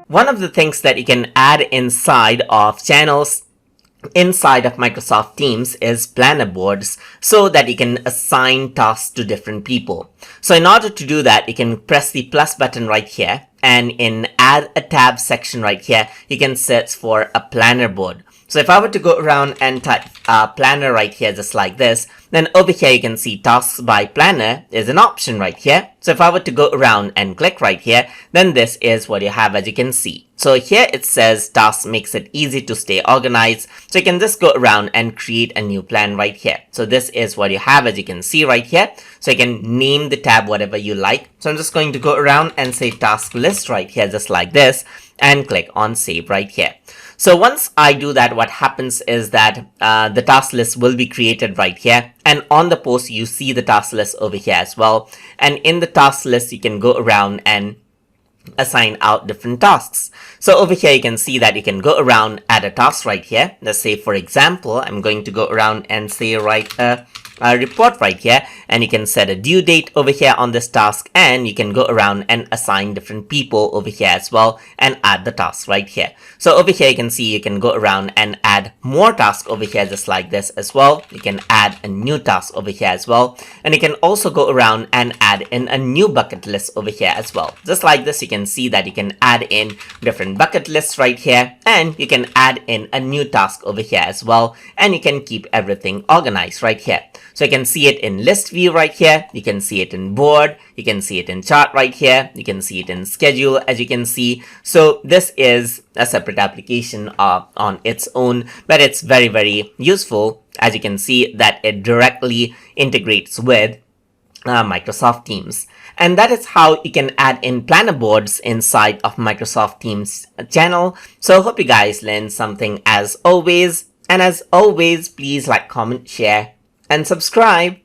One of the things that you can add inside of channels inside of Microsoft Teams is planner boards so that you can assign tasks to different people. So in order to do that, you can press the plus button right here, and in add a tab section right here, you can search for a planner board. So if I were to go around and type planner right here just like this, then over here you can see tasks by planner is an option right here. So if I were to go around and click right here, then this is what you have, as you can see. So here it says tasks makes it easy to stay organized. So you can just go around and create a new plan right here. So this is what you have, as you can see right here. So you can name the tab whatever you like. So I'm just going to go around and say task list right here just like this and click on save right here. So once I do that, what happens is that the task list will be created right here, and on the post you see the task list over here as well. And in the task list you can go around and assign out different tasks. So over here you can see that you can go around, add a task right here. Let's say for example I'm going to go around and say write a report right here, and you can set a due date over here on this task, and you can go around and assign different people over here as well and add the tasks right here. So over here you can see you can go around and add more tasks over here just like this as well. You can add a new task over here as well, and you can also go around and add in a new bucket list over here as well. Just like this, you can see that you can add in different bucket lists right here, and you can add in a new task over here as well, and you can keep everything organized right here. So you can see it in list view right here, you can see it in board, you can see it in chart right here, you can see it in schedule, as you can see. So this is a separate application on its own, but it's very, very useful, as you can see that it directly integrates with Microsoft Teams. And that is how you can add in planner boards inside of Microsoft Teams channel. So I hope you guys learned something as always. And as always, please like, comment, share, and subscribe.